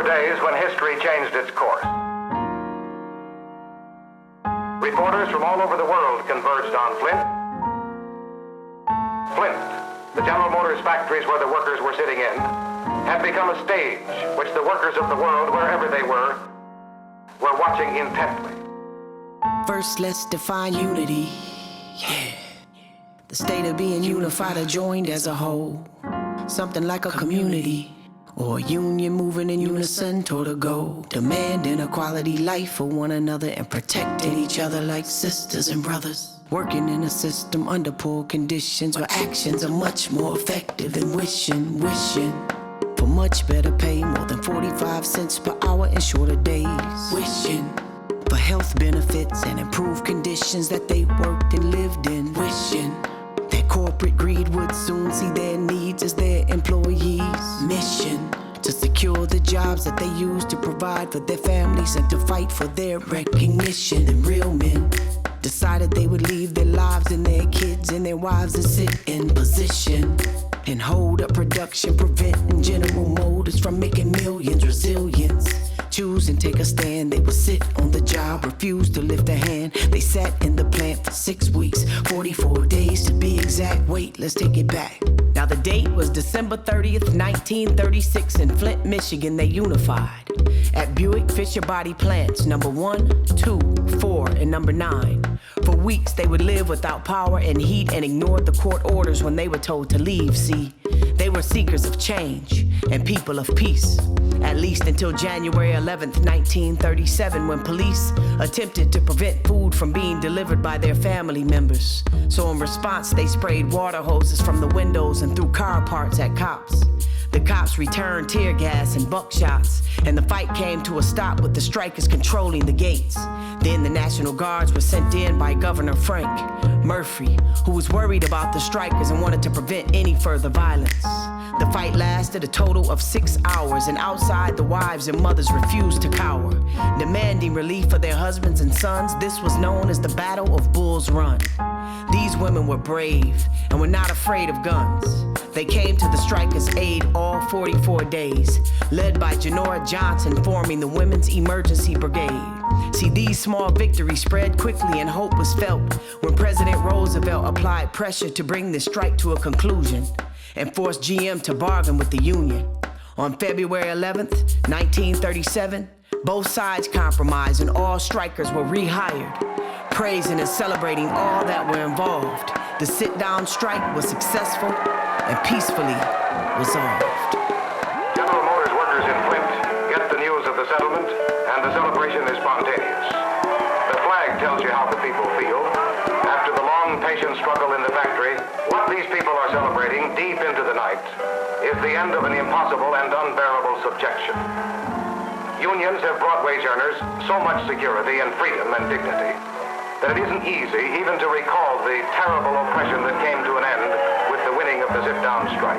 were days when history changed its course. Reporters from all over the world converged on Flint. Flint, the General Motors factories where the workers were sitting in, had become a stage which the workers of the world, wherever they were watching intently. First, let's define unity. Yeah. The state of being unified or joined as a whole. Something like a community or a union moving in unison toward a goal. Demanding a quality life for one another and protecting each other like sisters and brothers. Working in a system under poor conditions where actions are much more effective than wishing for much better pay, more than 45 cents per hour in shorter days. Wishing for health benefits and improved conditions that they worked and lived in. Wishing that corporate greed would soon see their needs as their employees. Mission to secure the jobs that they use to provide for their families and to fight for their recognition. And real men decided they would leave their lives and their kids and their wives and sit in position and hold up production, preventing General Motors from making millions. Resilience, choose and take a stand. They would sit on the job, refuse to lift a hand. They sat in the plant for 6 weeks, 44 days to be exact. Wait, let's take it back. Now the date was December 30th, 1936 in Flint, Michigan. They unified at Buick Fisher Body plants number 1, 2, 4, and number 9. For weeks they would live without power and heat and ignored the court orders when they were told to leave. See, they were seekers of change and people of peace, at least until January 11th, 1937, when police attempted to prevent food from being delivered by their family members. So in response, they sprayed water hoses from the windows and threw car parts at cops. The cops returned tear gas and buckshots, and the fight came to a stop with the strikers controlling the gates. Then the National Guards were sent in by Governor Frank Murphy, who was worried about the strikers and wanted to prevent any further violence. The fight lasted a total of 6 hours, and outside the wives and mothers refused to cower, demanding relief for their husbands and sons. This was known as the Battle of Bull's Run. These women were brave and were not afraid of guns. They came to the strikers' aid all 44 days, led by Janora Johnson forming the Women's Emergency Brigade. See, these small victories spread quickly and hope was felt when President Roosevelt applied pressure to bring the strike to a conclusion and forced GM to bargain with the union. On February 11th, 1937, both sides compromised and all strikers were rehired, praising and celebrating all that were involved. The sit-down strike was successful and peacefully resolved. General Motors workers in Flint get the news of the settlement, and the celebration is spontaneous. The flag tells you how the people feel. After the long, patient struggle in the factory, what these people are celebrating deep into the night is the end of an impossible and unbearable subjection. Unions have brought wage earners so much security and freedom and dignity that it isn't easy even to recall the terrible oppression that came to an end with the winning of the sit-down strike.